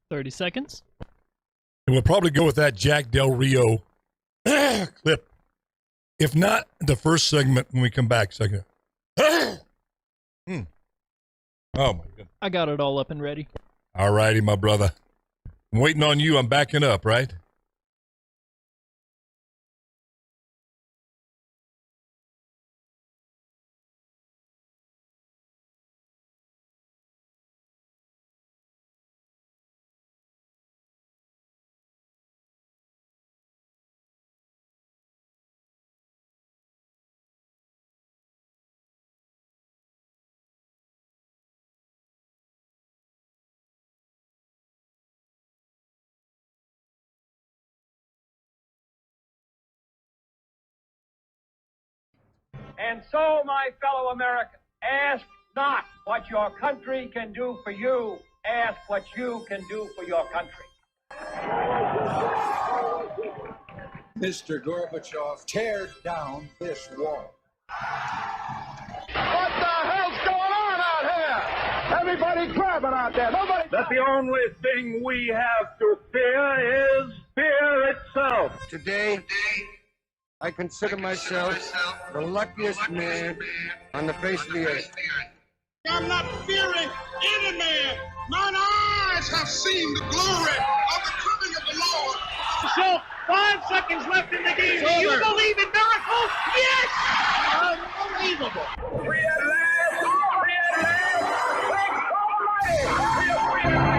30 seconds. And we'll probably go with that Jack Del Rio clip. If not, the first segment when we come back. Second. Oh, my goodness. I got it all up and ready. All righty, my brother. I'm waiting on you. I'm backing up, right? And so, my fellow Americans, ask not what your country can do for you. Ask what you can do for your country. Mr. Gorbachev, tear down this wall. What the hell's going on out here? Everybody clapping out there. Nobody. That the only thing we have to fear is fear itself. Today, I consider myself the luckiest man on the face of the earth. I'm not fearing any man. Mine eyes have seen the glory of the coming of the Lord. So, 5 seconds left in the game. Do you believe in miracles? Yes! Unbelievable. Free at last! Free at last! Thanks Almighty! We are free at last!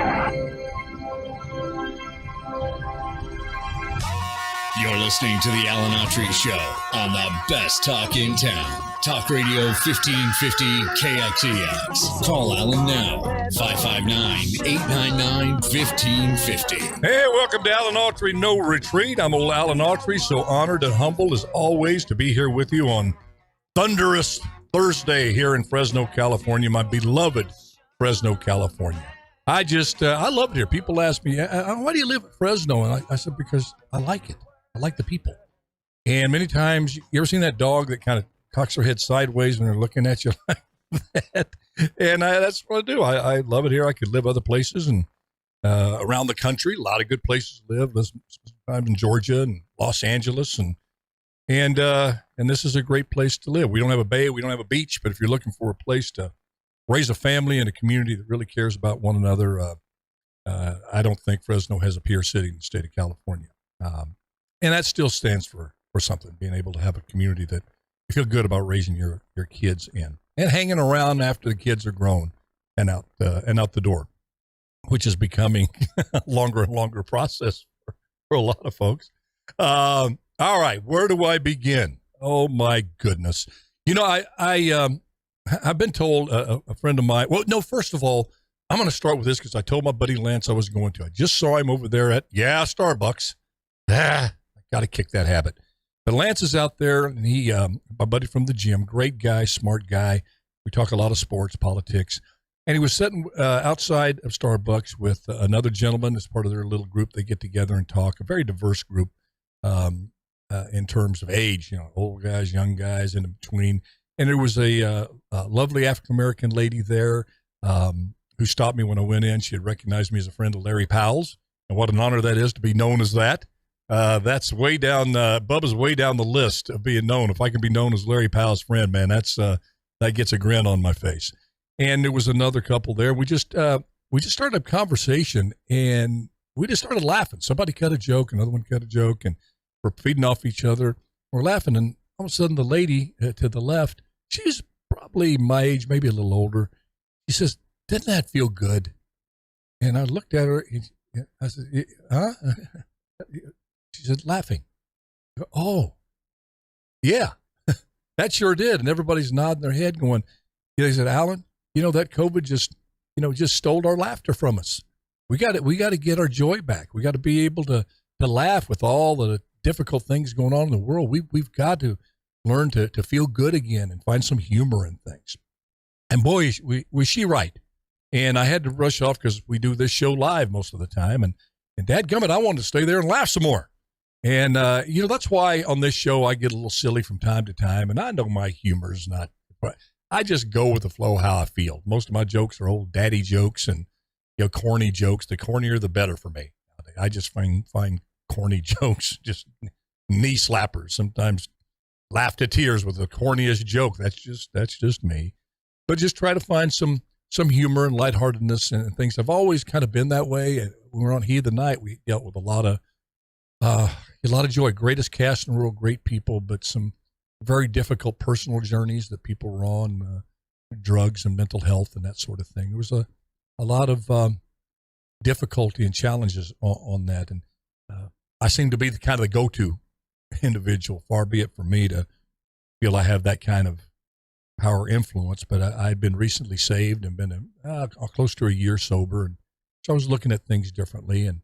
You're listening to the Alan Aury Show on the best talk in town. Talk Radio 1550 KXEX. Call Alan now, 559-899-1550. Hey, welcome to Alan Aury No Retreat. I'm old Alan Aury, so honored and humbled as always to be here with you on thunderous Thursday here in Fresno, California, my beloved Fresno, California. I love it here. People ask me, why do you live in Fresno? And I said, because I like it. I like the people. And many times, you ever seen that dog that kind of cocks their head sideways when they're looking at you like that? And that's what I do. I love it here. I could live other places and around the country. A lot of good places to live. I'm in Georgia and Los Angeles, and this is a great place to live. We don't have a bay, we don't have a beach, but if you're looking for a place to raise a family and a community that really cares about one another, I don't think Fresno has a peer city in the state of California. And that still stands for something, being able to have a community that you feel good about raising your kids in and hanging around after the kids are grown and out the door, which is becoming a longer and longer process for a lot of folks. All right, where do I begin? Oh my goodness. You know, I've been told a friend of mine, well, no, first of all, I'm going to start with this because I told my buddy Lance I was going to. I just saw him over there at, Starbucks. I got to kick that habit. But Lance is out there, and he, my buddy from the gym, great guy, smart guy. We talk a lot of sports, politics. And he was sitting outside of Starbucks with another gentleman as part of their little group. They get together and talk, a very diverse group in terms of age, old guys, young guys, and in between. And there was a lovely African-American lady there who stopped me when I went in. She had recognized me as a friend of Larry Powell's. And what an honor that is to be known as that. That's way down, Bubba's way down the list of being known. If I can be known as Larry Powell's friend, man, that gets a grin on my face. And there was another couple there. We just started a conversation and we just started laughing. Somebody cut a joke, another one cut a joke, and we're feeding off each other. We're laughing. And all of a sudden the lady to the left, she's probably my age, maybe a little older. She says, "Didn't that feel good?" And I looked at her and I said, "Huh?" She said, laughing. "Oh, yeah, that sure did." And everybody's nodding their head going, they said, "Alan, that COVID just stole our laughter from us. We got to get our joy back. We got to be able to laugh with all the difficult things going on in the world. We've got to learn to feel good again and find some humor in things." And boy, was she right. And I had to rush off because we do this show live most of the time. And dadgummit, I wanted to stay there and laugh some more. And, that's why on this show I get a little silly from time to time. And I know my humor is not, but I just go with the flow how I feel. Most of my jokes are old daddy jokes. And corny jokes. The cornier, the better for me. I just find corny jokes just knee slappers. Sometimes laugh to tears with the corniest joke. That's just me. But just try to find some humor and lightheartedness and things. I've always kind of been that way. When we were on Heat of the Night, we dealt with a lot of joy. Greatest cast in the world, great people, but some very difficult personal journeys that people were on, drugs and mental health and that sort of thing. There was a lot of difficulty and challenges on that. And I seem to be the kind of the go-to individual, far be it from me to feel I have that kind of power influence. But I'd been recently saved and been close to a year sober. And so I was looking at things differently. And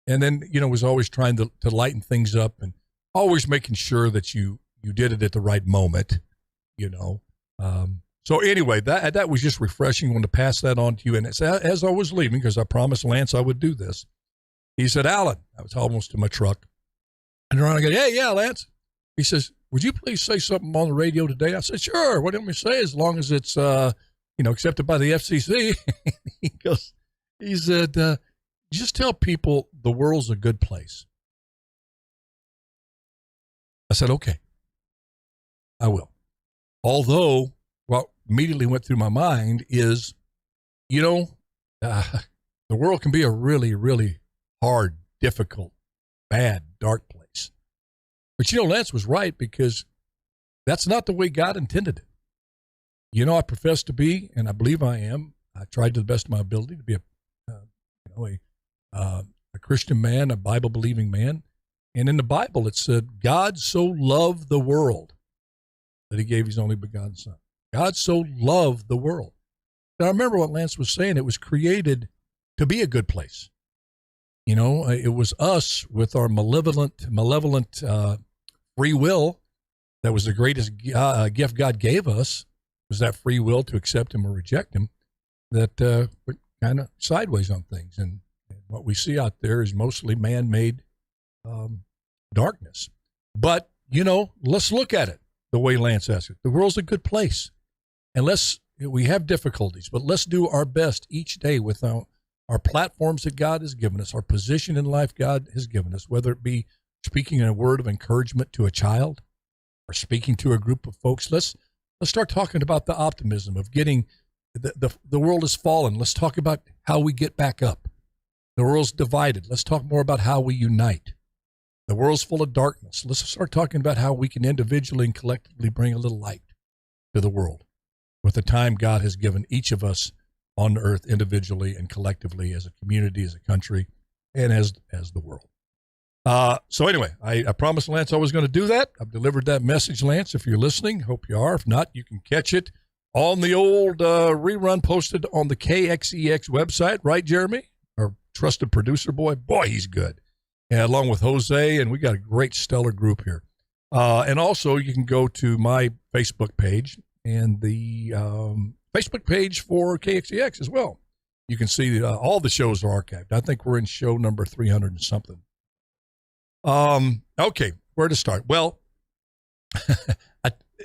then, was always trying to lighten things up and always making sure that you did it at the right moment, So anyway, that was just refreshing. I wanted to pass that on to you. And as I was leaving, because I promised Lance I would do this, he said, Alan, I was almost to my truck. And around I go, hey, yeah, Lance. He says, would you please say something on the radio today? I said, sure. What do you want me to say? As long as it's, accepted by the FCC. He said, just tell people the world's a good place. I said, okay, I will. Although, what immediately went through my mind is, the world can be a really, really hard, difficult, bad, dark place. But, Lance was right, because that's not the way God intended it. I profess to be, and I believe I am. I tried to the best of my ability to be a Christian man, a Bible-believing man. And in the Bible, it said, God so loved the world that he gave his only begotten son. God so loved the world. Now, I remember what Lance was saying. It was created to be a good place. It was us with our malevolent free will. That was the greatest gift God gave us, was that free will to accept him or reject him, that went kind of sideways on things. And what we see out there is mostly man-made darkness. But, let's look at it the way Lance asked it. The world's a good place. And we have difficulties, but let's do our best each day with our platforms that God has given us, our position in life God has given us, whether it be speaking a word of encouragement to a child or speaking to a group of folks. Let's start talking about the optimism of getting the world has fallen. Let's talk about how we get back up. The world's divided. Let's talk more about how we unite. The world's full of darkness. Let's start talking about how we can individually and collectively bring a little light to the world with the time God has given each of us on earth individually and collectively as a community, as a country, and as the world. So anyway, I promised Lance I was going to do that. I've delivered that message, Lance. If you're listening, hope you are. If not, you can catch it on the old rerun posted on the KXEX website. Right, Jeremy? Our trusted producer boy. Boy, he's good. And along with Jose, and we got a great stellar group here. And also, you can go to my Facebook page and the Facebook page for KXEX as well. You can see all the shows are archived. I think we're in show number 300 and something. Okay, where to start? Well,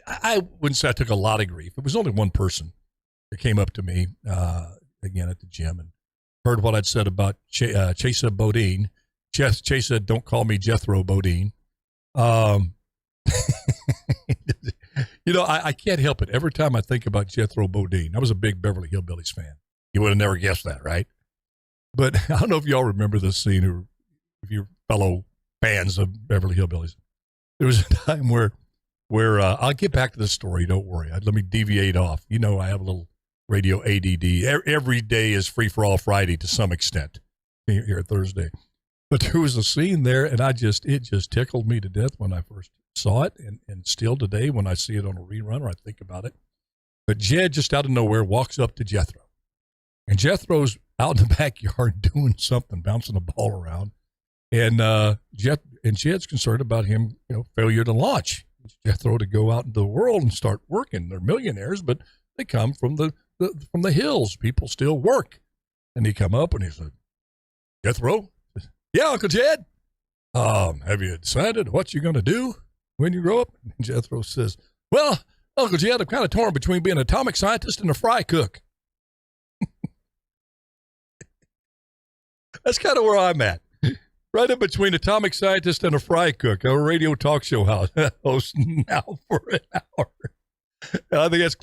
I wouldn't say I took a lot of grief. It was only one person that came up to me, again at the gym, and heard what I'd said about Chesa Bodine. Chesa, don't call me Jethro Bodine. I can't help it. Every time I think about Jethro Bodine, I was a big Beverly Hillbillies fan. You would have never guessed that, right? But I don't know if y'all remember this scene, or if you're fellow fans of Beverly Hillbillies. There was a time where I'll get back to the story. Don't worry. Let me deviate off. I have a little radio ADD. Every day is free for all Friday to some extent here Thursday. But there was a scene there, and it just tickled me to death when I first saw it, and still today when I see it on a rerun or I think about it. But Jed, just out of nowhere, walks up to Jethro. And Jethro's out in the backyard doing something, bouncing a ball around. And Jed's concerned about him, failure to launch. Jethro to go out into the world and start working. They're millionaires, but they come from the hills. People still work. And he come up and he said, Jethro? Yeah, Uncle Jed. Have you decided what you're going to do when you grow up? And Jethro says, well, Uncle Jed, I'm kind of torn between being an atomic scientist and a fry cook. That's kind of where I'm at. Right in between atomic scientist and a fry cook, a radio talk show host now for an hour. I think that's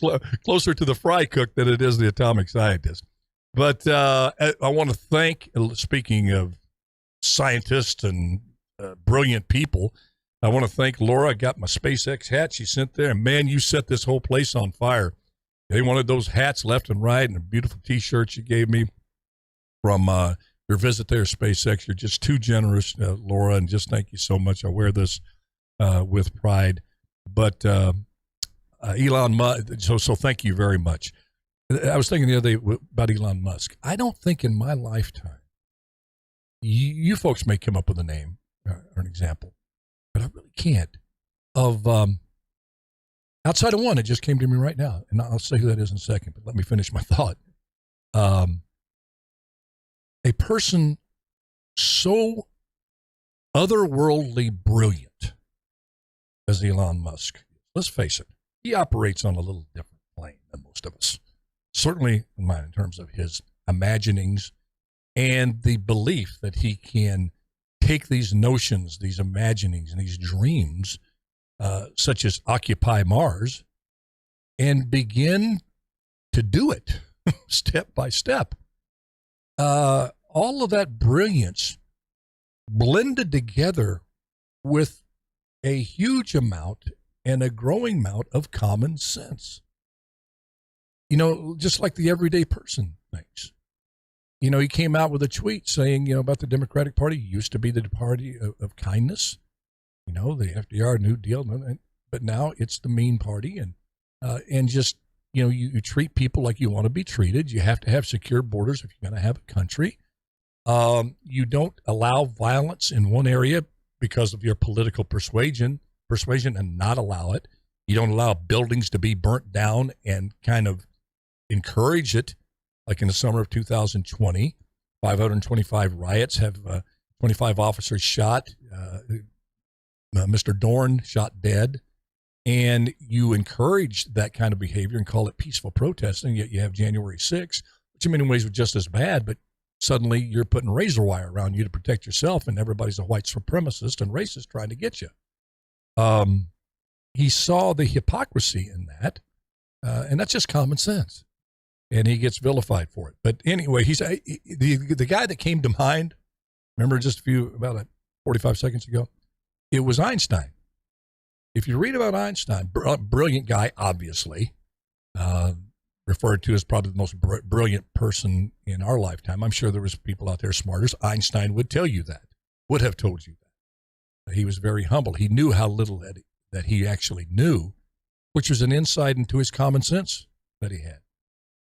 closer to the fry cook than it is the atomic scientist. But I want to thank, speaking of scientists and brilliant people, I want to thank Laura. I got my SpaceX hat she sent there. And, man, you set this whole place on fire. They wanted those hats left and right and a beautiful T-shirt you gave me from your visit there, SpaceX. You're just too generous, Laura, and just thank you so much. I wear this with pride. But Elon Musk, so thank you very much. I was thinking the other day about Elon Musk. I don't think in my lifetime, you folks may come up with a name or an example, but I really can't, of outside of one, it just came to me right now, and I'll say who that is in a second, but let me finish my thought. A person so otherworldly brilliant as Elon Musk. Let's face it, he operates on a little different plane than most of us. Certainly in terms of his imaginings and the belief that he can take these notions, these imaginings, and these dreams, such as Occupy Mars, and begin to do it step by step. All of that brilliance blended together with a huge amount and a growing amount of common sense. Just like the everyday person thinks. He came out with a tweet saying, about the Democratic Party used to be the party of kindness, the FDR New Deal, but now it's the mean party. And just, you treat people like you want to be treated. You have to have secure borders if you're going to have a country. You don't allow violence in one area because of your political persuasion and not allow it. You don't allow buildings to be burnt down and kind of encourage it. Like in the summer of 2020, 525 riots have 25 officers shot, Mr. Dorn shot dead, and you encourage that kind of behavior and call it peaceful protesting, yet you have January 6th, which in many ways was just as bad, but suddenly you're putting razor wire around you to protect yourself, and everybody's a white supremacist and racist trying to get you. He saw the hypocrisy in that, and that's just common sense. And he gets vilified for it. But anyway, he's the guy that came to mind, remember just about 45 seconds ago? It was Einstein. If you read about Einstein, brilliant guy, obviously, referred to as probably the most brilliant person in our lifetime. I'm sure there was people out there smarter. Einstein would tell you that, would have told you that. He was very humble. He knew how little that he actually knew, which was an insight into his common sense that he had.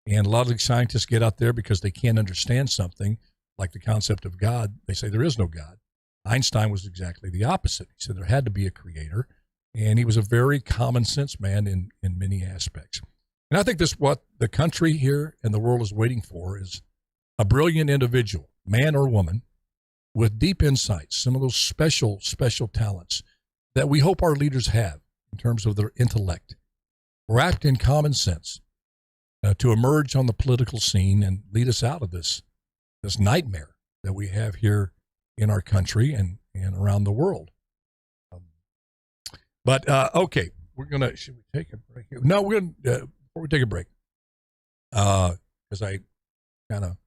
And a lot of the scientists get out there because they can't understand something like the concept of God. They say there is no God. Einstein was exactly the opposite. He said there had to be a creator, and he was a very common sense man in many aspects. And I think this what the country here and the world is waiting for is a brilliant individual, man or woman, with deep insights, some of those special talents that we hope our leaders have in terms of their intellect, wrapped in common sense, to emerge on the political scene and lead us out of this nightmare that we have here in our country and around the world. But okay, should we take a break here? No, we're going to, before we take a break, because I kind of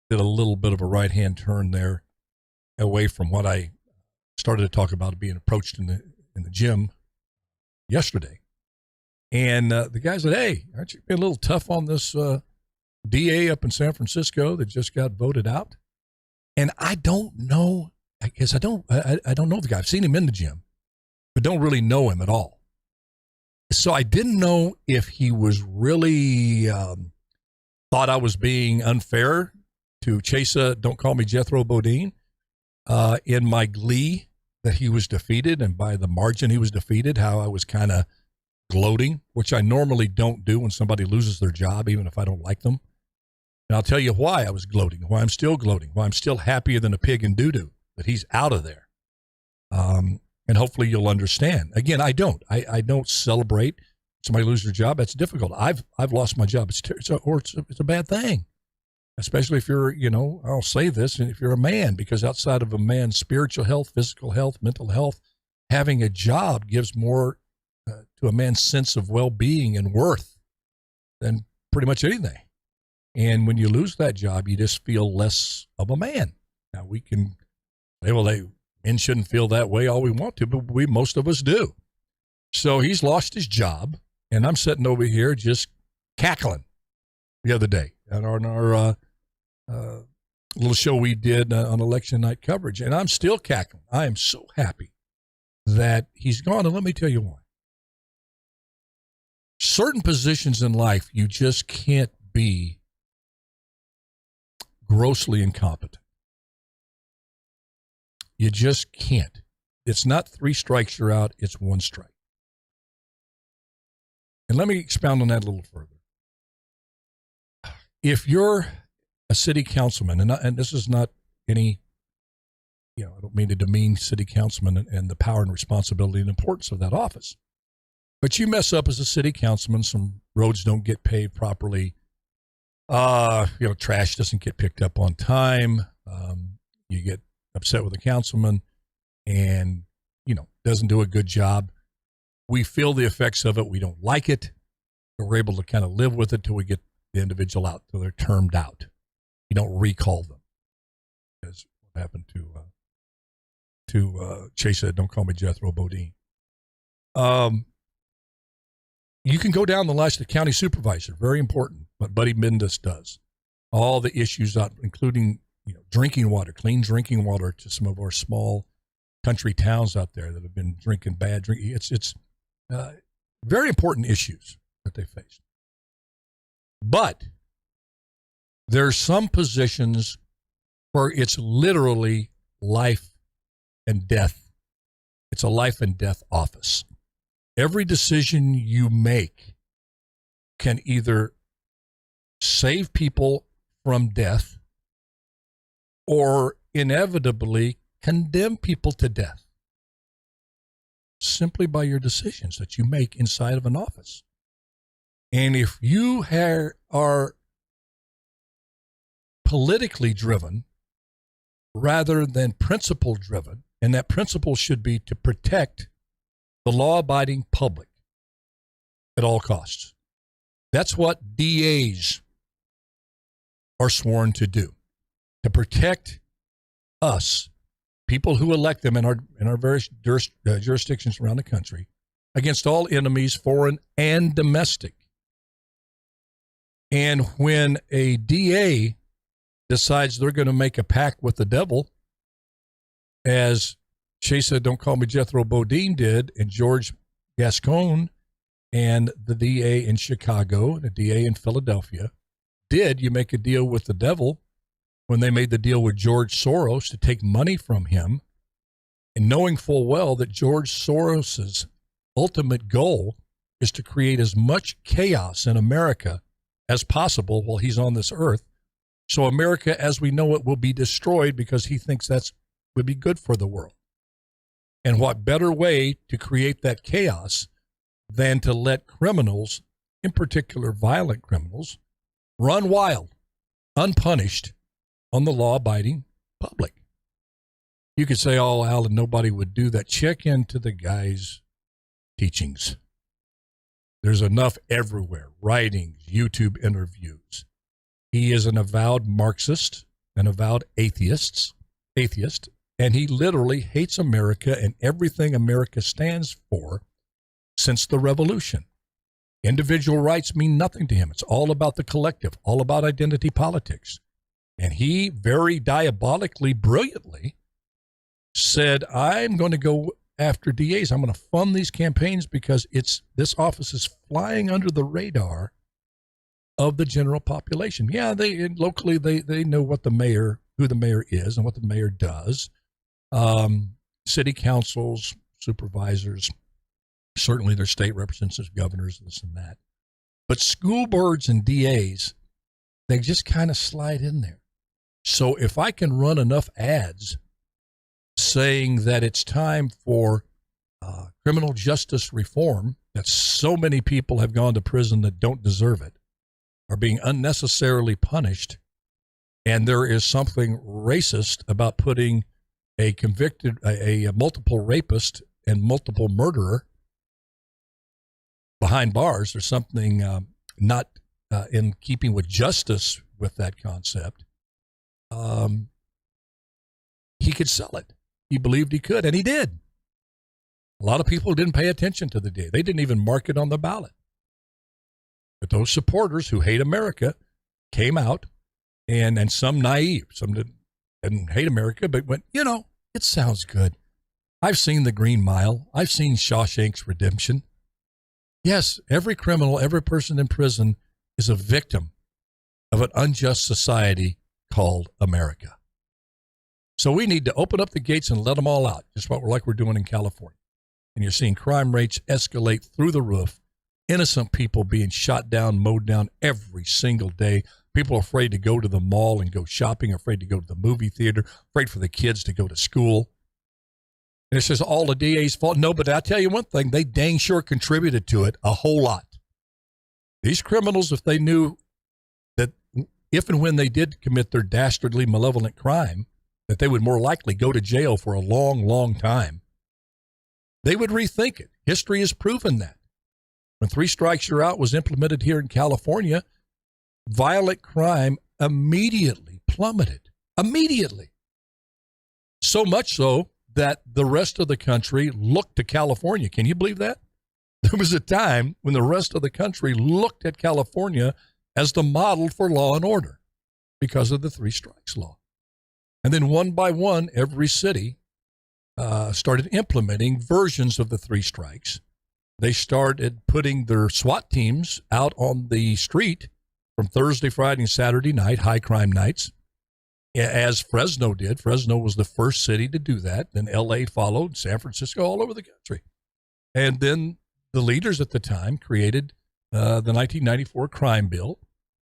did a little bit of a right-hand turn there away from what I started to talk about being approached in the gym yesterday. And the guy said, "Hey, aren't you being a little tough on this DA up in San Francisco that just got voted out?" And I don't know. I guess I don't know the guy. I've seen him in the gym, but don't really know him at all. So I didn't know if he was really thought I was being unfair to chase Don't Call Me Jethro Bodine in my glee that he was defeated, and by the margin he was defeated, how I was kind of gloating, which I normally don't do when somebody loses their job, even if I don't like them. And I'll tell you why I was gloating, why I'm still gloating, why I'm still happier than a pig in doo-doo that he's out of there. And hopefully you'll understand. Again, I don't celebrate somebody lose their job. That's difficult. I've lost my job. It's a bad thing. especially if you're, I'll say this, and if you're a man, because outside of a man's spiritual health, physical health, mental health, having a job gives more to a man's sense of well-being and worth than pretty much anything. And when you lose that job, you just feel less of a man. Now, we can say, well, men shouldn't feel that way all we want to, but most of us do. So he's lost his job, and I'm sitting over here just cackling the other day on our little show we did on election night coverage, and I'm still cackling. I am so happy that he's gone, and let me tell you why. Certain positions in life, you just can't be grossly incompetent. You just can't. It's not 3 strikes, you're out. It's 1 strike. And let me expound on that a little further. If you're a city councilman, and this is not any, I don't mean to demean city councilman and the power and responsibility and importance of that office, but you mess up as a city councilman, some roads don't get paved properly, trash doesn't get picked up on time, you get upset with the councilman and, doesn't do a good job. We feel the effects of it. We don't like it. We're able to kind of live with it till we get the individual out, till they're termed out. You don't recall them. That's what happened to Chase said, don't call me Jethro Bodine. You can go down the list of the county supervisor, very important, what Buddy Mendes does. All the issues out, including drinking water, clean drinking water to some of our small country towns out there that have been drinking bad drinking. It's very important issues that they face. But there's some positions where it's literally life and death. It's a life and death office. Every decision you make can either save people from death or inevitably condemn people to death simply by your decisions that you make inside of an office. And if you are politically driven rather than principle driven, and that principle should be to protect the law-abiding public at all costs. That's what DAs are sworn to do, to protect us, people who elect them in our various jurisdictions around the country, against all enemies, foreign and domestic. And when a DA decides they're going to make a pact with the devil, as Chase said, don't call me Jethro Bodine did, and George Gascon and the DA in Chicago, the DA in Philadelphia did, you make a deal with the devil when they made the deal with George Soros to take money from him, and knowing full well that George Soros's ultimate goal is to create as much chaos in America as possible while he's on this earth. So America as we know it will be destroyed because he thinks that's would be good for the world. And what better way to create that chaos than to let criminals, in particular violent criminals, run wild, unpunished on the law-abiding public. You could say, oh, Alan, nobody would do that. Check into the guy's teachings. There's enough everywhere, writings, YouTube interviews. He is an avowed Marxist, an avowed atheist, and he literally hates America and everything America stands for since the revolution. Individual rights mean nothing to him. It's all about the collective, all about identity politics. And he very diabolically, brilliantly said, I'm going to go after DAs. I'm going to fund these campaigns because this office is flying under the radar of the general population. Yeah, they locally they know what who the mayor is and what the mayor does. City councils, supervisors, certainly their state representatives, governors, this and that. But school boards and DAs, they just kind of slide in there. So if I can run enough ads saying that it's time for criminal justice reform, that so many people have gone to prison that don't deserve it, are being unnecessarily punished, And there is something racist about putting a convicted, a multiple rapist and multiple murderer behind bars. There's something not in keeping with justice with that concept. He could sell it. He believed he could, and he did. A lot of people didn't pay attention to the day. They didn't even mark it on the ballot. But those supporters who hate America came out, and some naive, some didn't hate America, but went, it sounds good. I've seen The Green Mile. I've seen Shawshank's Redemption. Yes, every criminal, every person in prison is a victim of an unjust society called America. So we need to open up the gates and let them all out, just like we're doing in California. And you're seeing crime rates escalate through the roof, innocent people being shot down, mowed down every single day. People are afraid to go to the mall and go shopping, afraid to go to the movie theater, afraid for the kids to go to school. And it's just all the DA's fault. No, but I'll tell you one thing, they dang sure contributed to it a whole lot. These criminals, if they knew that if and when they did commit their dastardly, malevolent crime, that they would more likely go to jail for a long, long time, they would rethink it. History has proven that. When 3 Strikes You're Out was implemented here in California, violent crime immediately plummeted. Immediately. So much so that the rest of the country looked to California. Can you believe that? There was a time when the rest of the country looked at California as the model for law and order because of the 3 Strikes law. And then one by one, every city started implementing versions of the 3 Strikes. They started putting their SWAT teams out on the street from Thursday, Friday, and Saturday night, high crime nights, as Fresno did. Fresno was the first city to do that. Then L.A. followed, San Francisco, all over the country. And then the leaders at the time created the 1994 crime bill.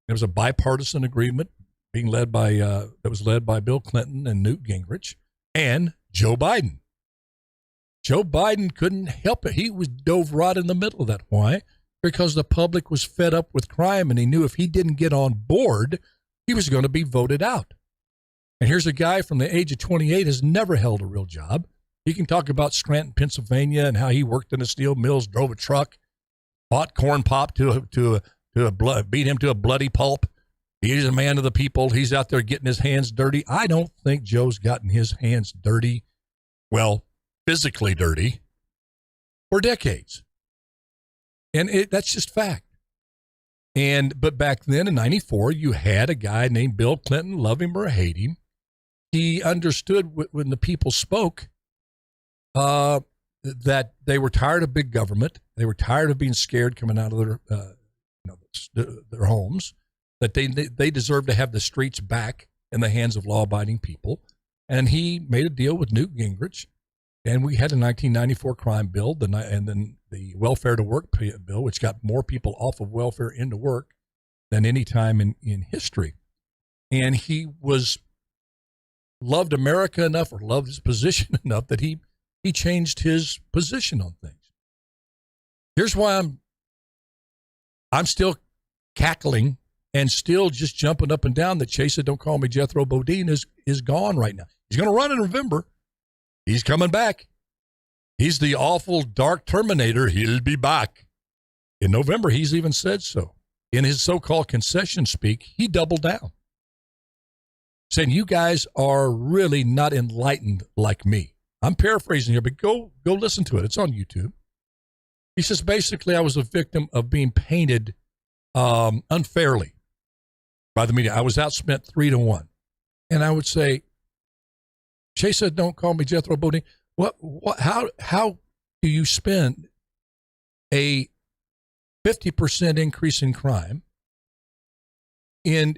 It was a bipartisan agreement being led by that was led by Bill Clinton and Newt Gingrich and Joe Biden. Joe Biden couldn't help it. He was dove right in the middle of that. Why? Because the public was fed up with crime, and he knew if he didn't get on board, he was going to be voted out. And here's a guy from the age of 28 has never held a real job. He can talk about Scranton, Pennsylvania, and how he worked in the steel mills, drove a truck, bought corn pop beat him to a bloody pulp. He's a man of the people. He's out there getting his hands dirty. I don't think Joe's gotten his hands dirty, well, physically dirty, for decades. And that's just fact. But back then in 94, you had a guy named Bill Clinton, love him or hate him. He understood when the people spoke that they were tired of big government. They were tired of being scared coming out of their homes, that they deserved to have the streets back in the hands of law-abiding people. And he made a deal with Newt Gingrich. And we had a 1994 crime bill, and then the welfare to work bill, which got more people off of welfare into work than any time in history. And he loved America enough, or loved his position enough, that he changed his position on things. Here's why I'm still cackling and still just jumping up and down that Chase said, "Don't call me Jethro Bodine," is gone right now. He's going to run in November. He's coming back. He's the awful dark Terminator. He'll be back. In November, he's even said so. In his so-called concession speak, he doubled down, saying, "You guys are really not enlightened like me." I'm paraphrasing here, but go listen to it. It's on YouTube. He says, basically, I was a victim of being painted unfairly by the media. I was outspent 3-1. And I would say, Chase said, "Don't call me Jethro Bodine." How do you spend a 50% increase in crime and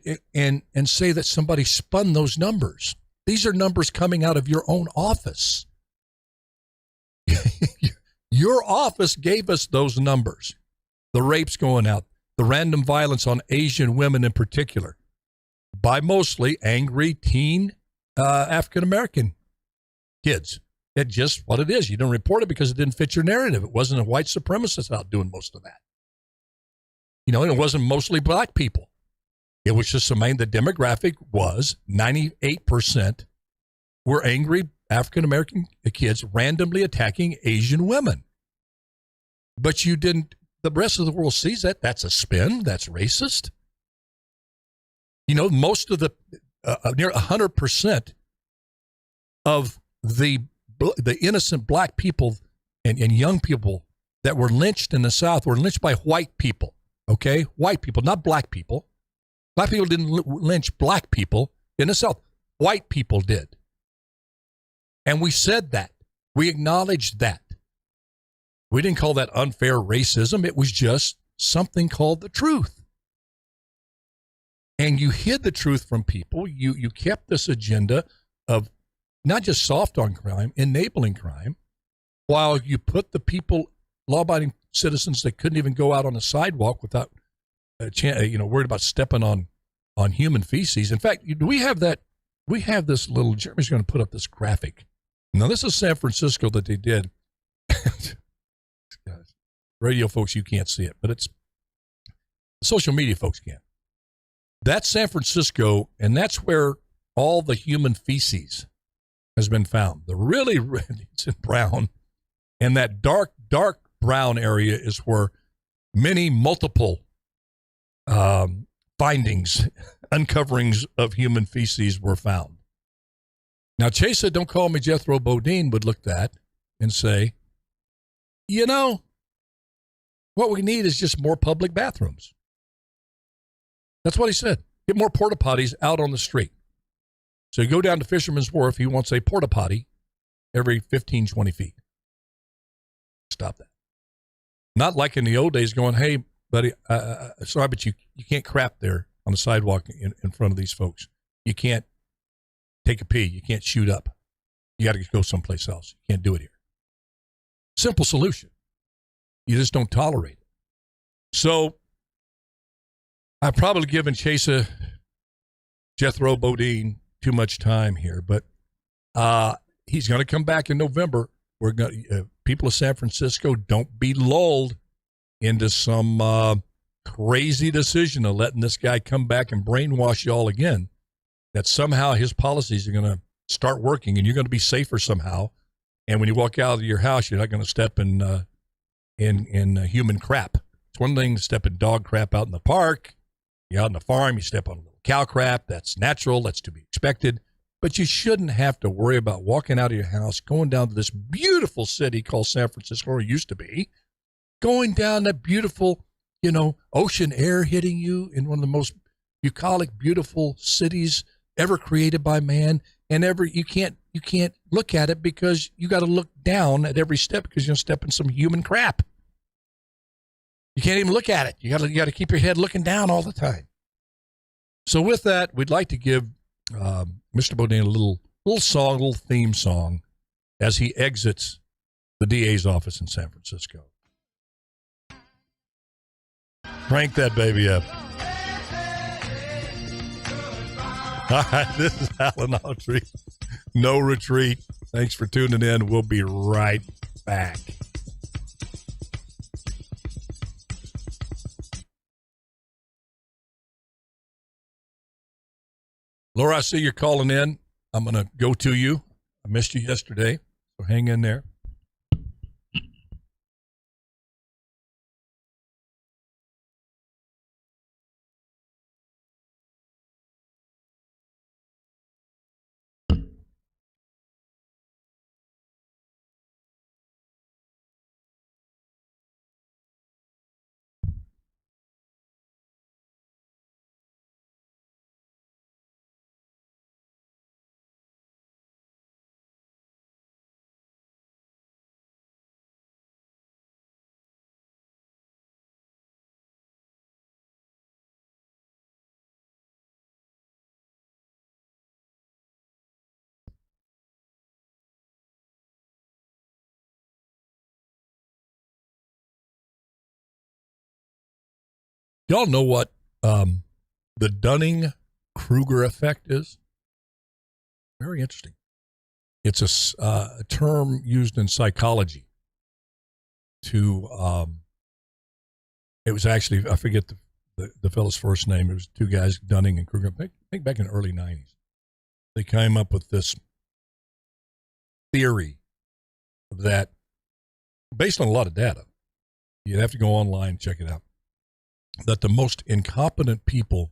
say that somebody spun those numbers? These are numbers coming out of your own office. Your office gave us those numbers. The rapes going out, the random violence on Asian women in particular, by mostly angry teen African-American kids. It's just what it is. You don't report it because it didn't fit your narrative. It wasn't a white supremacist out doing most of that. And it wasn't mostly black people. It was just the demographic was 98% were angry African-American kids randomly attacking Asian women. But the rest of the world sees that. That's a spin. That's racist. Most of the, near 100% of the innocent black people and young people that were lynched in the South were lynched by white people, okay? White people, not black people. Black people didn't lynch black people in the South. White people did. And we said that. We acknowledged that. We didn't call that unfair racism. It was just something called the truth. And you hid the truth from people. You kept this agenda of not just soft on crime, enabling crime, while you put the people, law-abiding citizens that couldn't even go out on the sidewalk without worried about stepping on human feces. In fact, we have this little, Jeremy's going to put up this graphic. Now, this is San Francisco that they did. Radio folks, you can't see it, but it's social media folks can. That's San Francisco, and that's where all the human feces has been found. The really red, it's in brown, and that dark brown area is where multiple findings, uncoverings of human feces were found. Now, Chesa, don't call me Jethro Bodine, would look at that and say, what we need is just more public bathrooms. That's what he said. Get more porta potties out on the street. So you go down to Fisherman's Wharf, he wants a porta potty every 15, 20 feet. Stop that. Not like in the old days going, hey, buddy, sorry, but you can't crap there on the sidewalk in front of these folks. You can't take a pee. You can't shoot up. You got to go someplace else. You can't do it here. Simple solution. You just don't tolerate it. So I've probably given Chesa Jethro Bodine too much time here, but he's going to come back in November. We're going people of San Francisco, don't be lulled into some crazy decision of letting this guy come back and brainwash you all again, that somehow his policies are going to start working and you're going to be safer somehow. And when you walk out of your house, you're not going to step in human crap. It's one thing to step in dog crap out in the park. You're out on the farm, you step on a little cow crap. That's natural. That's to be expected. But you shouldn't have to worry about walking out of your house, going down to this beautiful city called San Francisco, or it used to be, going down that beautiful, ocean air hitting you in one of the most bucolic, beautiful cities ever created by man. And you can't look at it because you got to look down at every step because you're going to step in some human crap. You can't even look at it. You got to keep your head looking down all the time. So with that, we'd like to give Mr. Bodine a little song, a little theme song as he exits the DA's office in San Francisco. Crank that baby up. All right, this is Alan Aury. No retreat. Thanks for tuning in. We'll be right back. Laura, I see you're calling in. I'm going to go to you. I missed you yesterday, so hang in there. Y'all know what the Dunning-Kruger effect is? Very interesting. It's a term used in psychology to, it was actually, I forget the fellow's first name. It was two guys, Dunning and Kruger. I think back in the early 90s. They came up with this theory that, based on a lot of data, you'd have to go online and check it out, that the most incompetent people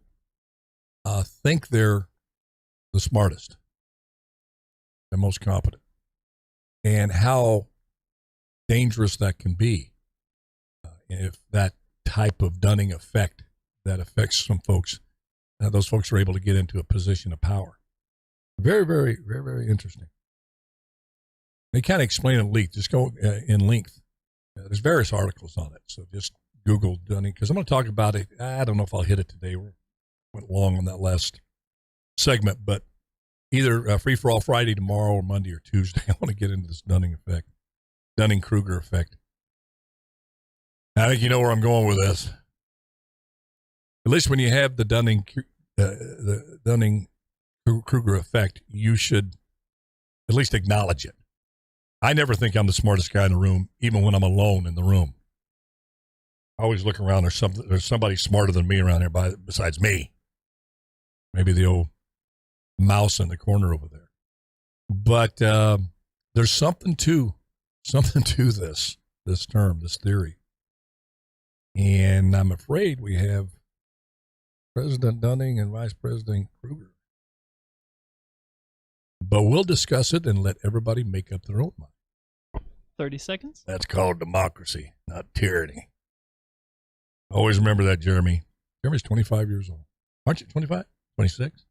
think they're the smartest, the most competent, and how dangerous that can be if that type of Dunning effect that affects some folks, those folks are able to get into a position of power. Very, very, very, very interesting. They kind of explain it length. Just go in length. There's various articles on it, so just Google Dunning, because I'm going to talk about it. I don't know if I'll hit it today. We went long on that last segment, but either Free for All Friday tomorrow or Monday or Tuesday, I want to get into this Dunning effect, Dunning-Kruger effect. I think you know where I'm going with this. At least when you have the Dunning-Kruger effect, you should at least acknowledge it. I never think I'm the smartest guy in the room, even when I'm alone in the room. I always look around. There's somebody smarter than me around there besides me. Maybe the old mouse in the corner over there. But there's something to this term, this theory. And I'm afraid we have President Dunning and Vice President Kruger. But we'll discuss it and let everybody make up their own mind. 30 seconds. That's called democracy, not tyranny. Always remember that, Jeremy. Jeremy's 25 years old. Aren't you 25? 26?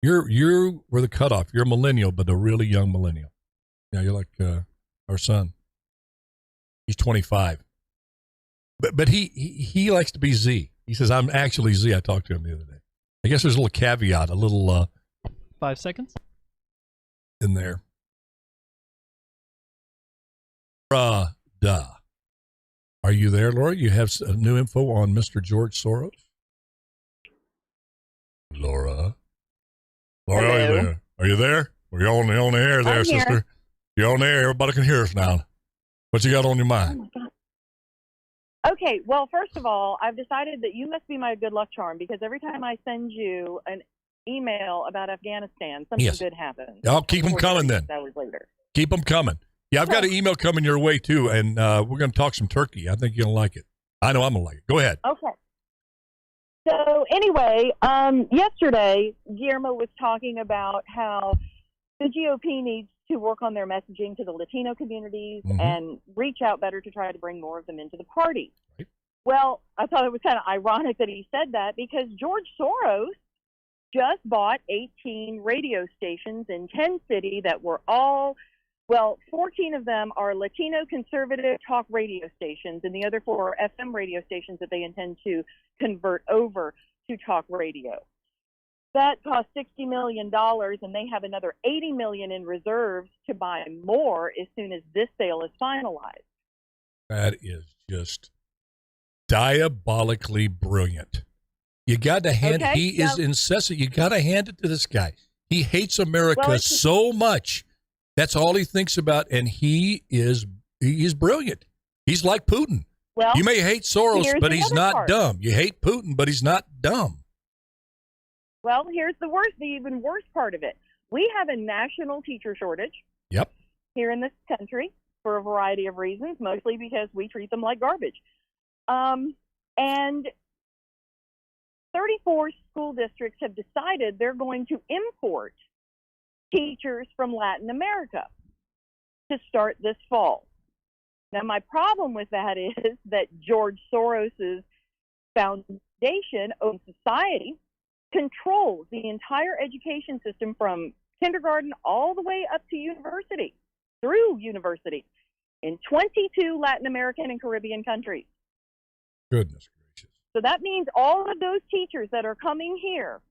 You were the cutoff. You're a millennial, but a really young millennial. Yeah, you're like our son. He's 25. But he likes to be Z. He says, I'm actually Z. I talked to him the other day. I guess there's a little caveat, a little 5 seconds in there. Are you there, Laura? You have new info on Mr. George Soros? Laura, Hello. are you there? Are you there? We're on the air there, I'm here. sister. You're on the air. Everybody can hear us now. What you got on your Oh mind? my God. Okay, well, first of all, I've decided that you must be my good luck charm because every time I send you an email about Afghanistan, something Yes. good happens. I'll keep them coming then. Hours later. Keep them coming. Yeah, I've got an email coming your way too, and we're going to talk some turkey. I think you're going to like it. I know I'm going to like it. Go ahead. Okay. So anyway, yesterday, Guillermo was talking about how the GOP needs to work on their messaging to the Latino communities and reach out better to try to bring more of them into the party. Right. Well, I thought it was kind of ironic that he said that because George Soros just bought 18 radio stations in 10 cities that were all, 14 of them are Latino conservative talk radio stations, and the other 4 are FM radio stations that they intend to convert over to talk radio. That cost $60 million, and they have another $80 million in reserves to buy more as soon as this sale is finalized. That is just diabolically brilliant. You got to hand. Okay, he is incessant. You got to hand it to this guy. He hates America it's- so much. That's all he thinks about, and he is brilliant. He's like Putin. Well, You may hate Soros, here's but he's another not part. dumb. You hate Putin, but he's not dumb. Well, here's the even worse part of it. We have a national teacher shortage. Yep. Here in this country for a variety of reasons, mostly because we treat them like garbage. And 34 school districts have decided they're going to import teachers from Latin America to start this fall. Now, my problem with that is that George Soros's foundation, Open Society, controls the entire education system from kindergarten all the way up to university, through university, in 22 Latin American and Caribbean countries. Goodness gracious. So that means all of those teachers that are coming here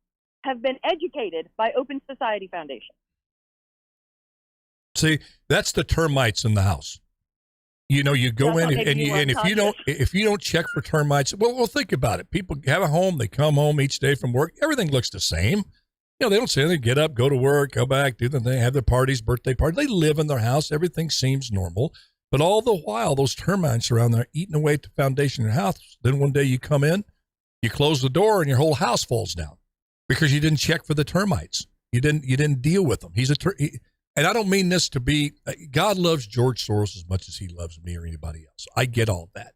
have been educated by Open Society Foundation. See, that's the termites in the house. You know, you go That's in what and, makes you if you don't check for termites, well, think about it. People have a home, they come home each day from work, everything looks the same. You know, they don't say anything, get up, go to work, go back, do the thing, have their parties, birthday parties. They live in their house, everything seems normal. But all the while, those termites are around there eating away at the foundation of your house. Then one day you come in, You close the door and your whole house falls down because you didn't check for the termites. You didn't deal with them. And I don't mean this to be, God loves George Soros as much as he loves me or anybody else. I get all that.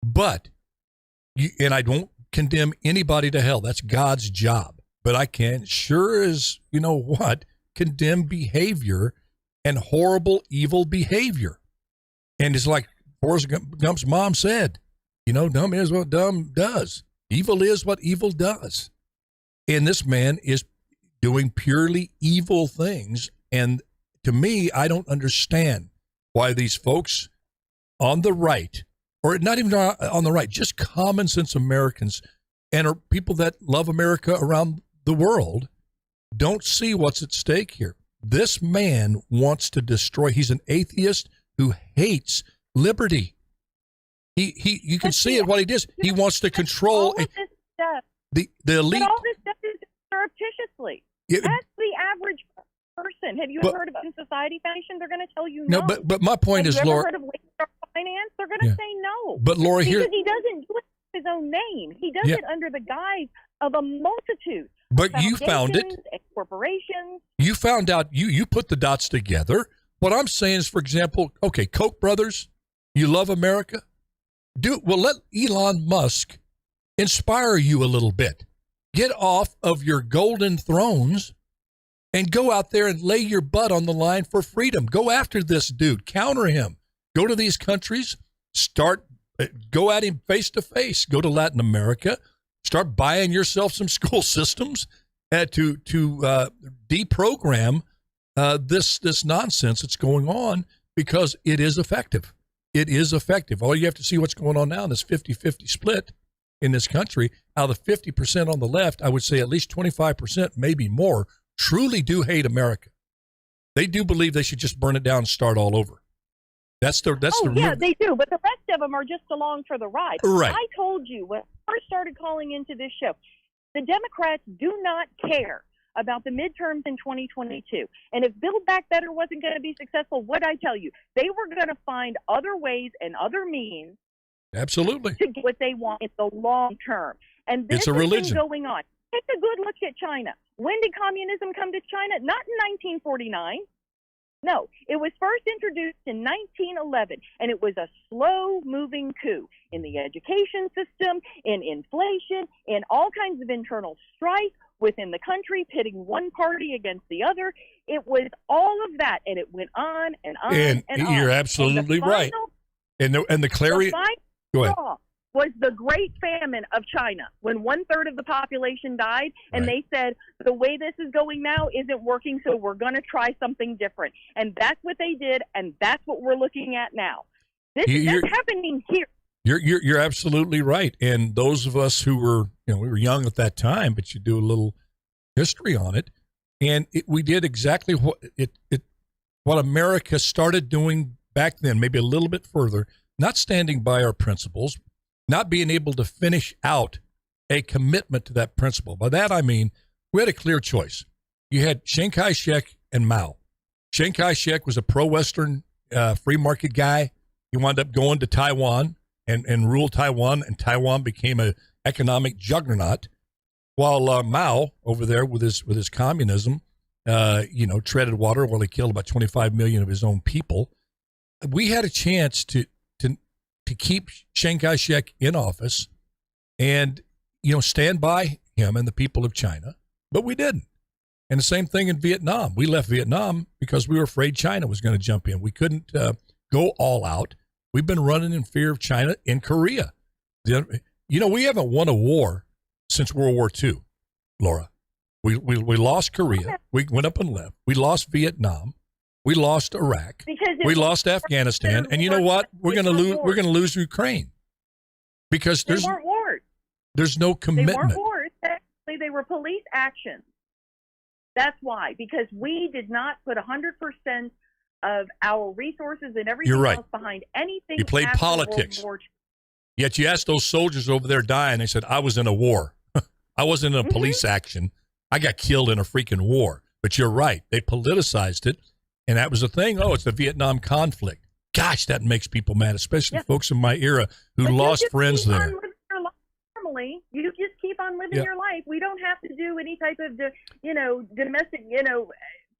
But, and I don't condemn anybody to hell. That's God's job. But I can sure as, condemn behavior and horrible, evil behavior. And it's like Forrest Gump's mom said, dumb is what dumb does. Evil is what evil does. And this man is doing purely evil things. And to me, I don't understand why these folks on the right, or not even on the right, just common sense Americans and are people that love America around the world, don't see what's at stake here. This man wants to destroy. He's an atheist who hates liberty. You can see it what he does. He wants to control the elite. But all this stuff is surreptitiously. That's the average person. Have you ever heard of Open Society Foundation? They're going to tell you no. But my point is, Laura. Have you ever heard of Lakestar Finance? They're going to say no. But Laura, because he doesn't do it with his own name. He does it under the guise of a multitude. But you found it. And corporations. You found out. You put the dots together. What I'm saying is, for example, okay, Koch brothers, you love America. Let Elon Musk inspire you a little bit. Get off of your golden thrones and go out there and lay your butt on the line for freedom. Go after this dude. Counter him. Go to these countries. Go at him face to face. Go to Latin America. Start buying yourself some school systems to deprogram this nonsense that's going on, because it is effective. It is effective. All you have to see what's going on now in this 50-50 split in this country. Out of the 50% on the left, I would say at least 25%, maybe more, truly do hate America. They do believe they should just burn it down and start all over. They do. But the rest of them are just along for the ride. Right. I told you when I first started calling into this show, the Democrats do not care about the midterms in 2022. And if Build Back Better wasn't going to be successful, what I tell you, they were going to find other ways and other means. Absolutely. To get what they want in the long term. And this it's a religion. Has been going on. Take a good look at China. When did communism come to China? Not in 1949. No, it was first introduced in 1911, and it was a slow-moving coup in the education system, in inflation, in all kinds of internal strife within the country, pitting one party against the other. It was all of that, and it went on and on and on. You're absolutely right. And the clarion. Go ahead. Was the Great Famine of China, when 1/3 of the population died, and they said, the way this is going now isn't working, so we're going to try something different. And that's what they did, and that's what we're looking at now. That's happening here. You're absolutely right. And those of us who were, we were young at that time, but you do a little history on it, and we did exactly what America started doing back then, maybe a little bit further, not standing by our principles, not being able to finish out a commitment to that principle. By that, I mean, we had a clear choice. You had Chiang Kai-shek and Mao. Chiang Kai-shek was a pro-Western free market guy. He wound up going to Taiwan and ruled Taiwan, and Taiwan became an economic juggernaut, while Mao over there with his communism, treaded water while he killed about 25 million of his own people. We had a chance to keep Chiang Kai-shek in office and, stand by him and the people of China, but we didn't. And the same thing in Vietnam. We left Vietnam because we were afraid China was going to jump in. We couldn't go all out. We've been running in fear of China in Korea. We haven't won a war since World War II, Laura. We lost Korea. We went up and left. We lost Vietnam. We lost Iraq. We lost Afghanistan, and you know what? We're going to lose. We're going to lose Ukraine because there's no commitment. They weren't wars. Actually, they were police actions. That's why, because we did not put 100% of our resources and everything else behind anything. You played politics. Yet you asked those soldiers over there dying. They said, "I was in a war. I wasn't in a police action. I got killed in a freaking war." But you're right. They politicized it. And that was the thing. Oh, it's the Vietnam conflict. Gosh, that makes people mad, especially folks in my era who lost friends there. normally. You just keep on living your life. We don't have to do any type of, domestic,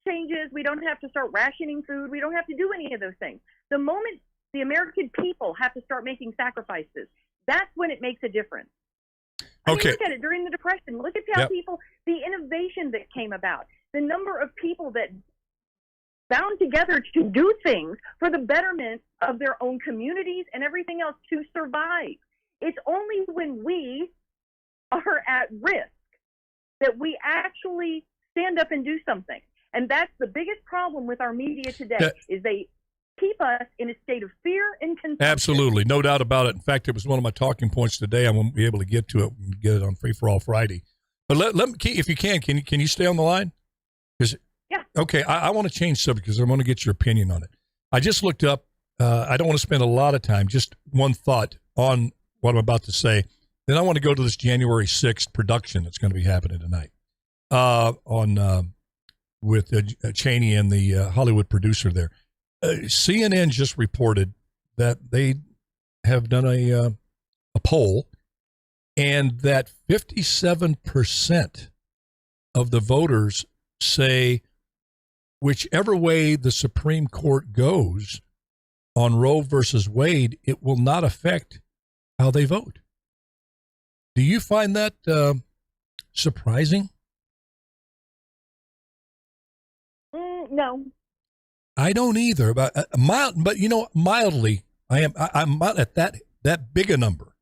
changes. We don't have to start rationing food. We don't have to do any of those things. The moment the American people have to start making sacrifices, that's when it makes a difference. I mean, look at it during the Depression. Look at how the innovation that came about, the number of people that bound together to do things for the betterment of their own communities and everything else to survive. It's only when we are at risk that we actually stand up and do something. And that's the biggest problem with our media today, is they keep us in a state of fear and confusion. Absolutely. No doubt about it. In fact, it was one of my talking points today. I won't be able to get to it and get it on Free for All Friday. But let me, if you can you stay on the line? Yeah. Okay, I want to change subject because I want to get your opinion on it. I just looked up, I don't want to spend a lot of time, just one thought on what I'm about to say. Then I want to go to this January 6th production that's going to be happening tonight with Cheney and the Hollywood producer there. CNN just reported that they have done a poll, and that 57% of the voters say whichever way the Supreme Court goes on Roe versus Wade, it will not affect how they vote. Do you find that surprising? No. I don't either, but mildly, I'm at that big a number.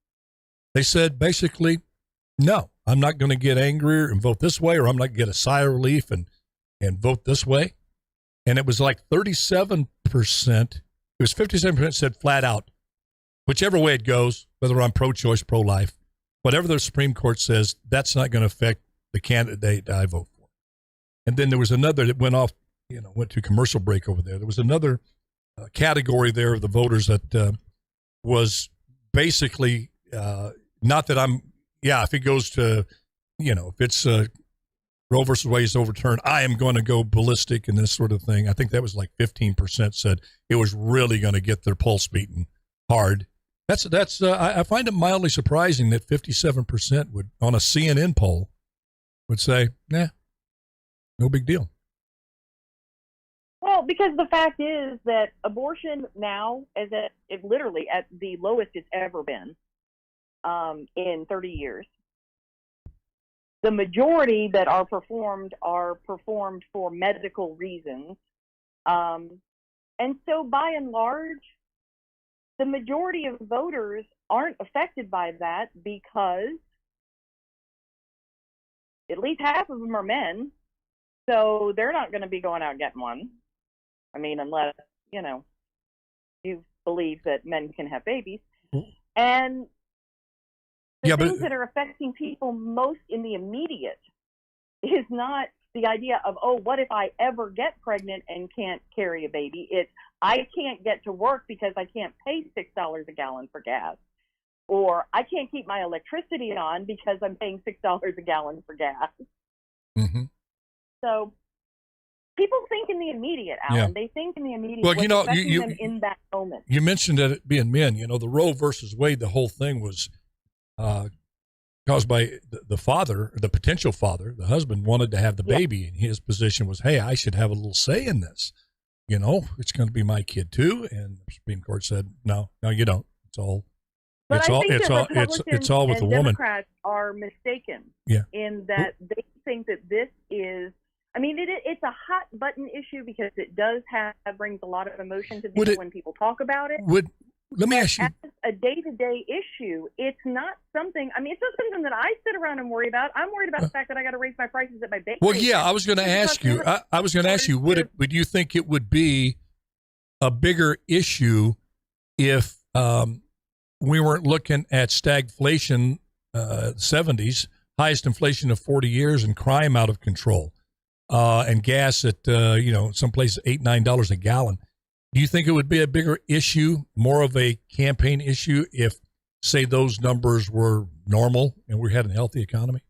They said basically, no, I'm not going to get angrier and vote this way, or I'm not going to get a sigh of relief and vote this way. And it was like 37%. It was 57% said flat out, whichever way it goes, whether I'm pro-choice, pro-life, whatever the Supreme Court says, that's not going to affect the candidate I vote for. And then there was another that went off, went to commercial break over there. There was another category there of the voters that was basically not that if it goes to, if it's Roe versus Wade is overturned, I am going to go ballistic and this sort of thing. I think that was like 15% said it was really going to get their pulse beaten hard. I find it mildly surprising that 57% would, on a CNN poll, would say, nah, no big deal. Well, because the fact is that abortion now is literally at the lowest it's ever been in 30 years. The majority that are performed for medical reasons. And so by and large, the majority of voters aren't affected by that because at least half of them are men. So they're not going to be going out and getting one. I mean, unless, you believe that men can have babies. And the things that are affecting people most in the immediate is not the idea of, what if I ever get pregnant and can't carry a baby? It's, I can't get to work because I can't pay $6 a gallon for gas. Or I can't keep my electricity on because I'm paying $6 a gallon for gas. Mm-hmm. So people think in the immediate, Alan. Yeah. They think in the immediate. Well, them in that moment. You mentioned that it being men. The Roe versus Wade, the whole thing was caused by the father, the potential father. The husband wanted to have the baby, and his position was, hey, I should have a little say in this. It's going to be my kid too. And the Supreme Court said, no, you don't. It's all. But it's I all. think It's that all. Republicans It's all with and the woman. Democrats are mistaken. Yeah. In that they think that this is. I mean, it's a hot button issue because it does brings a lot of emotion to people when people talk about it. Let me ask you. As a day-to-day issue, it's not something. I mean, it's not something that I sit around and worry about. I'm worried about the fact that I got to raise my prices at my bakery. Well, yeah, I was going to ask you. I was going to ask you. Would you think it would be a bigger issue if we weren't looking at stagflation, 70s, highest inflation of 40 years, and crime out of control, and gas at some places $8-9 a gallon? Do you think it would be a bigger issue, more of a campaign issue, if, say, those numbers were normal and we had a healthy economy?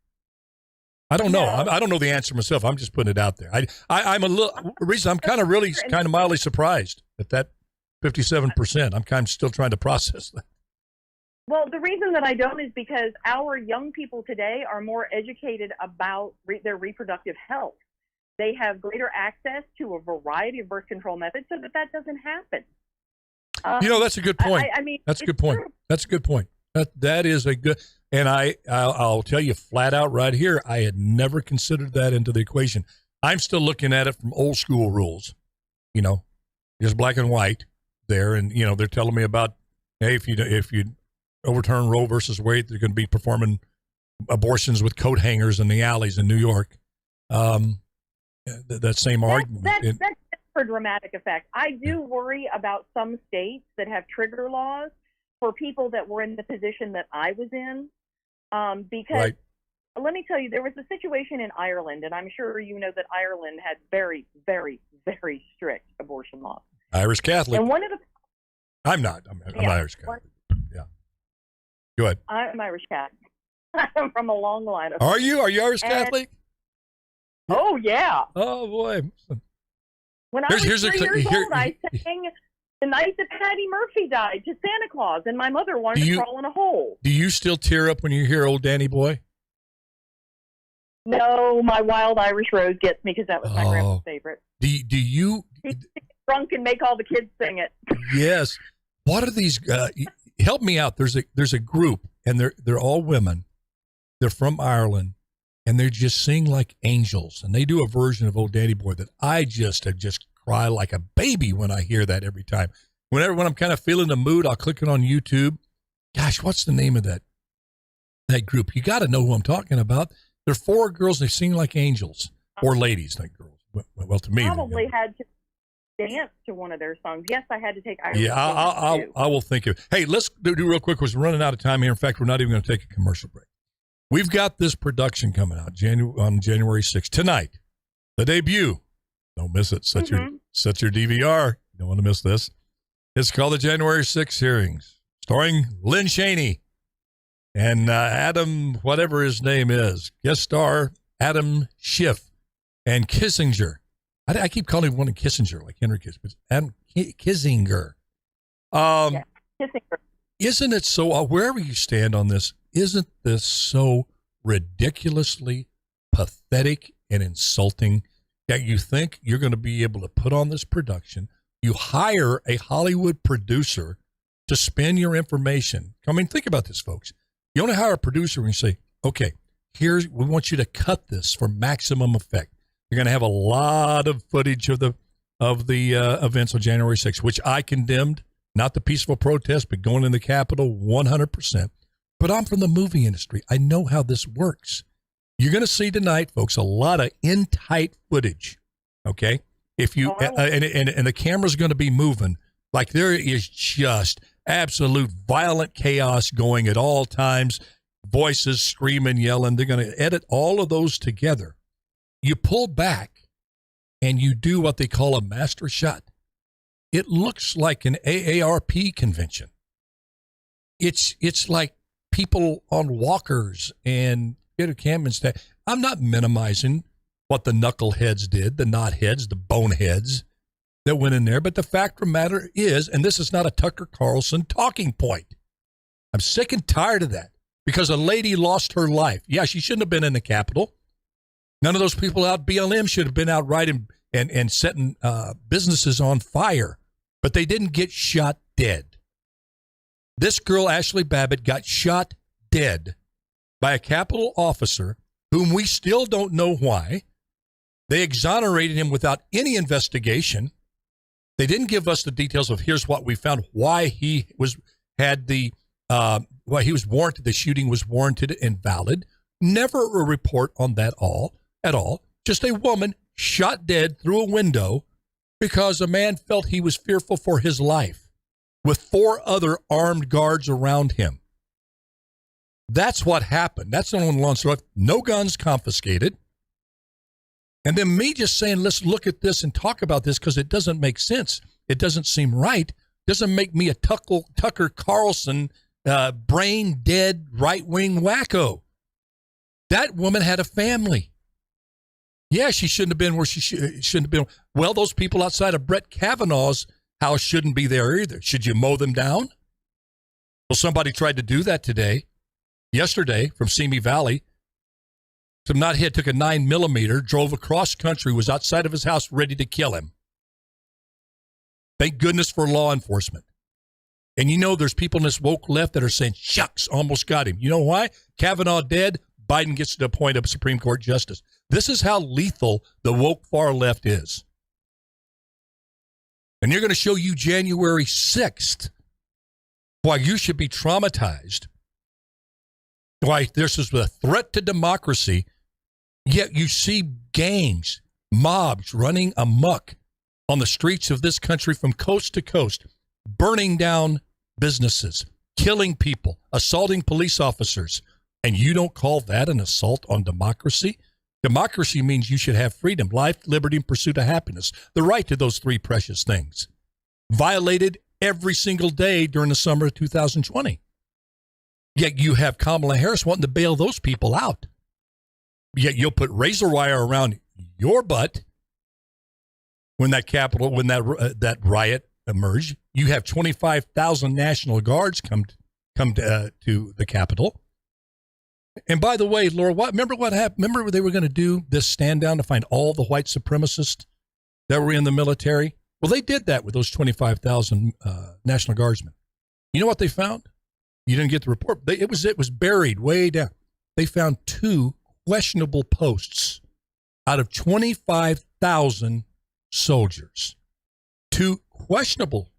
I don't know. I don't know the answer myself. I'm just putting it out there. I'm kind of mildly surprised at that 57%. I'm kind of still trying to process that. Well, the reason that I don't is because our young people today are more educated about their reproductive health. They have greater access to a variety of birth control methods so that doesn't happen. That's a good point. I mean, that's a good point. That's a good point. That is a good, and I'll tell you flat out right here, I had never considered that into the equation. I'm still looking at it from old school rules, just black and white there. And, they're telling me about, hey, if you overturn Roe versus Wade, they're going to be performing abortions with coat hangers in the alleys in New York. That same argument. That's for dramatic effect. I do worry about some states that have trigger laws for people that were in the position that I was in, because let me tell you, there was a situation in Ireland, and I'm sure you know that Ireland had very, very, very strict abortion laws. Irish Catholic. And one of the I'm not. I'm Irish Catholic. Yeah. Go ahead. I'm Irish Catholic. I'm from a long line of. Are you Irish Catholic? Oh yeah. Oh boy. When I was 3 years old, I sang the night that Patty Murphy died to Santa Claus, and my mother wanted to crawl in a hole. Do you still tear up when you hear Old Danny Boy? No, my Wild Irish Rose gets me because that was my grandpa's favorite. Do you? He'd get drunk and make all the kids sing it. Yes. What are these? Help me out. There's a group, and they're all women. They're from Ireland, and they just sing like angels. And they do a version of Old Danny Boy that I just cry like a baby when I hear that every time. When I'm kind of feeling the mood, I'll click it on YouTube. Gosh, what's the name of that group? You got to know who I'm talking about. They're 4 girls. They sing like angels, or ladies, not girls. Well, to me, probably had to dance to one of their songs. Yes, I had to take Irish. Yeah, I will think of. Hey, let's do real quick. We're running out of time here. In fact, we're not even going to take a commercial break. We've got this production coming out on January 6th tonight. The debut. Don't miss it. Set your DVR. You don't want to miss this. It's called the January 6th hearings, starring Lynn Chaney and Adam, whatever his name is, guest star Adam Schiff and Kissinger. I keep calling him one of Kissinger, like Henry Kissinger, but Adam Kissinger. Kissinger. Isn't it so, wherever you stand on this, isn't this so ridiculously pathetic and insulting that you think you're going to be able to put on this production? You hire a Hollywood producer to spin your information. I mean, think about this, folks. You only hire a producer and you say, okay, we want you to cut this for maximum effect. You're going to have a lot of footage of the events on January 6th, which I condemned, not the peaceful protest, but going in the Capitol 100%. But I'm from the movie industry. I know how this works. You're going to see tonight, folks, a lot of in-tight footage, okay? If you and the camera's going to be moving, like there is just absolute violent chaos going at all times, voices screaming, yelling. They're going to edit all of those together. You pull back and you do what they call a master shot. It looks like an AARP convention. It's like people on walkers and cameras. I'm not minimizing what the knuckleheads did, the knotheads, the boneheads that went in there. But the fact of the matter is, and this is not a Tucker Carlson talking point, I'm sick and tired of that because a lady lost her life. Yeah, she shouldn't have been in the Capitol. None of those people out BLM should have been out writing and setting businesses on fire, but they didn't get shot dead. This girl, Ashley Babbitt, got shot dead by a Capitol officer whom we still don't know why. They exonerated him without any investigation. They didn't give us the details of here's what we found, why he was warranted, the shooting was warranted and valid. Never a report on that at all. Just a woman shot dead through a window because a man felt he was fearful for his life with 4 other armed guards around him. That's what happened. That's the one long story. No guns confiscated. And then me just saying, let's look at this and talk about this because it doesn't make sense. It doesn't seem right. It doesn't make me a Tucker Carlson brain dead right-wing wacko. That woman had a family. Yeah, she shouldn't have been where she shouldn't have been. Well, those people outside of Brett Kavanaugh's house shouldn't be there either. Should you mow them down? Well, somebody tried to do that yesterday from Simi Valley. Some knothead took a 9mm, drove across country, was outside of his house ready to kill him. Thank goodness for law enforcement. And you know there's people in this woke left that are saying, shucks, almost got him. You know why? Kavanaugh dead, Biden gets to appoint a Supreme Court justice. This is how lethal the woke far left is. And they're going to show you January 6th why you should be traumatized, why this is a threat to democracy, yet you see gangs, mobs running amok on the streets of this country from coast to coast, burning down businesses, killing people, assaulting police officers, and you don't call that an assault on democracy? Democracy means you should have freedom, life, liberty, and pursuit of happiness, the right to those three precious things, violated every single day during the summer of 2020. Yet you have Kamala Harris wanting to bail those people out. Yet you'll put razor wire around your butt when that riot emerged. You have 25,000 National Guards come to the Capitol. And by the way, Laura, remember what happened? Remember they were going to do this stand down to find all the white supremacists that were in the military? Well, they did that with those 25,000 National Guardsmen. You know what they found? You didn't get the report. It was buried way down. They found 2 questionable posts out of 25,000 soldiers. 2 questionable.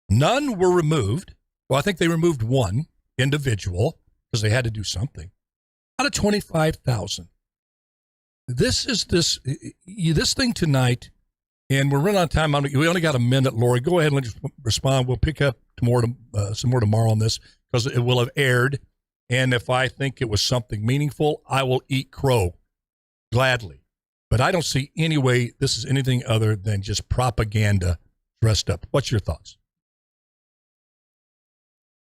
None were removed. Well, I think they removed 1 individual because they had to do something. Out of 25,000. This thing tonight, and we're running out of time. We only got a minute, Lori. Go ahead and just respond. We'll pick up some more tomorrow on this because it will have aired. And if I think it was something meaningful, I will eat crow gladly. But I don't see any way this is anything other than just propaganda dressed up. What's your thoughts?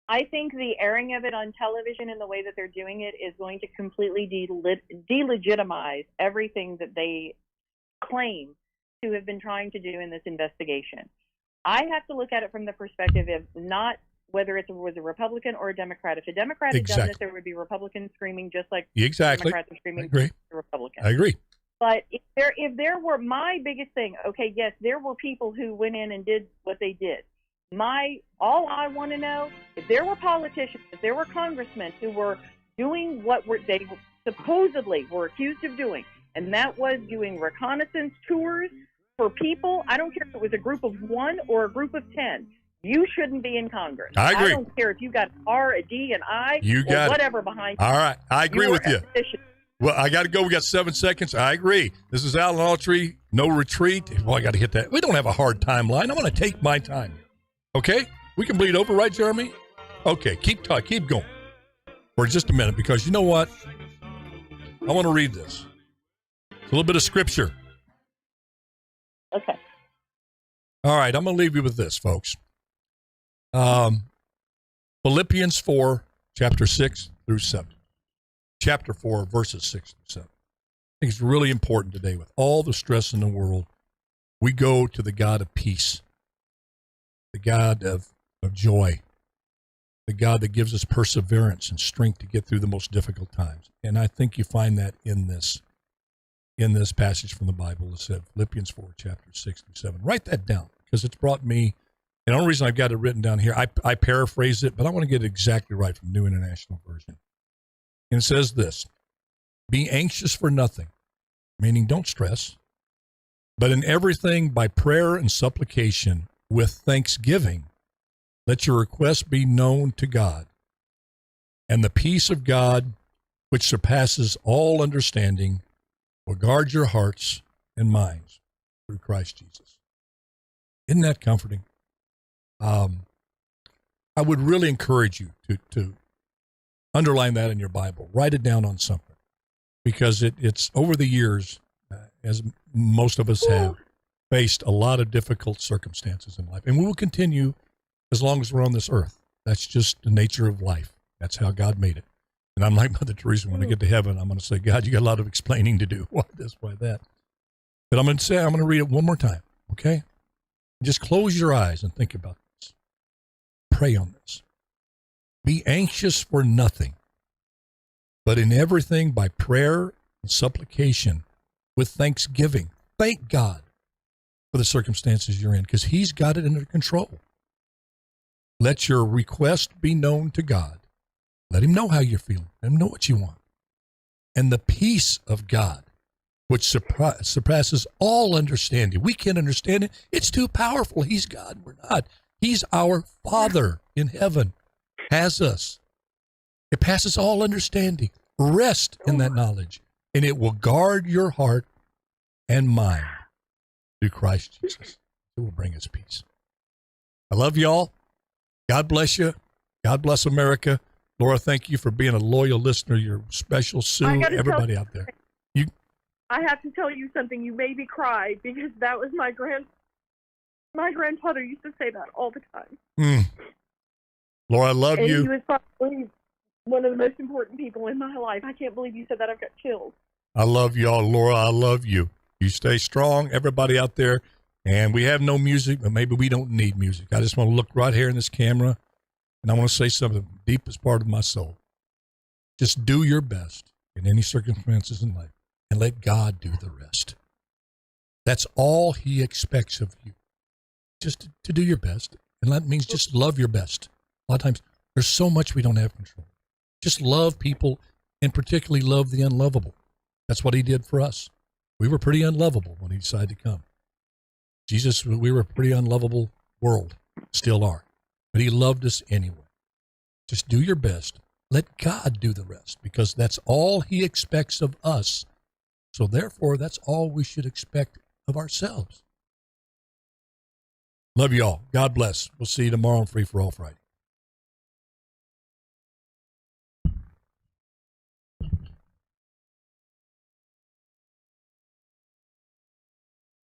I think the airing of it on television and the way that they're doing it is going to completely delegitimize everything that they claim to have been trying to do in this investigation. I have to look at it from the perspective of not whether it was a Republican or a Democrat. If a Democrat had done this, there would be Republicans screaming just like Democrats are screaming for the Republicans. I agree. But if there were, my biggest thing, okay, yes, there were people who went in and did what they did. All I want to know, if there were politicians, if there were congressmen who were doing what they supposedly were accused of doing, and that was doing reconnaissance tours for people, I don't care if it was a group of 1 or a group of 10, you shouldn't be in Congress. I agree. I don't care if you got R, a D, an I, or whatever behind you. All right, I agree with you. Well, I got to go. We got 7 seconds. I agree. This is Alan Aury. No retreat. Well, I got to hit that. We don't have a hard timeline. I'm going to take my time. Okay? We can bleed over, right, Jeremy? Okay, keep going for just a minute because you know what? I want to read this. It's a little bit of scripture. Okay. All right, I'm going to leave you with this, folks. Philippians 4, chapter 6 through 7. Chapter 4, verses 6 through 7. I think it's really important today with all the stress in the world. We go to the God of peace, the God of joy, the God that gives us perseverance and strength to get through the most difficult times. And I think you find that in this passage from the Bible. It said Philippians 4, chapter 6 through 7. Write that down because it's brought me, and the only reason I've got it written down here, I paraphrased it, but I want to get it exactly right from the New International Version. And it says this, be anxious for nothing, meaning don't stress, but in everything by prayer and supplication with thanksgiving, let your requests be known to God. And the peace of God, which surpasses all understanding, will guard your hearts and minds through Christ Jesus. Isn't that comforting? I would really encourage you to underline that in your Bible. Write it down on something because it's over the years, as most of us have, faced a lot of difficult circumstances in life. And we will continue as long as we're on this earth. That's just the nature of life. That's how God made it. And I'm like Mother Teresa, when I get to heaven, I'm going to say, God, you got a lot of explaining to do. Why this, why that? But I'm going to read it one more time, okay? Just close your eyes and think about this. Pray on this. Be anxious for nothing, but in everything by prayer and supplication with thanksgiving. Thank God for the circumstances you're in, because he's got it under control. Let your request be known to God. Let him know how you're feeling. Let him know what you want. And the peace of God, which surpasses all understanding. We can't understand it. It's too powerful. He's God. We're not. He's our Father in heaven, has us. It passes all understanding. Rest in that knowledge, and it will guard your heart and mind through Christ Jesus. It will bring us peace. I love y'all. God bless you. God bless America. Laura, thank you for being a loyal listener. You're special. Sue, everybody out there. I have to tell you something. You made me cry because that was my grandfather used to say that all the time. Laura, I love you. He was probably one of the most important people in my life. I can't believe you said that. I've got chills. I love y'all. Laura, I love you. You stay strong, everybody out there. And we have no music, but maybe we don't need music. I just want to look right here in this camera, and I want to say something from the deepest part of my soul. Just do your best in any circumstances in life, and let God do the rest. That's all he expects of you, just to do your best. And that means just love your best. A lot of times, there's so much we don't have control. Just love people, and particularly love the unlovable. That's what he did for us. We were pretty unlovable when he decided to come. Jesus, we were a pretty unlovable world, still are. But he loved us anyway. Just do your best. Let God do the rest, because that's all he expects of us. So therefore, that's all we should expect of ourselves. Love you all. God bless. We'll see you tomorrow on Free for All Friday.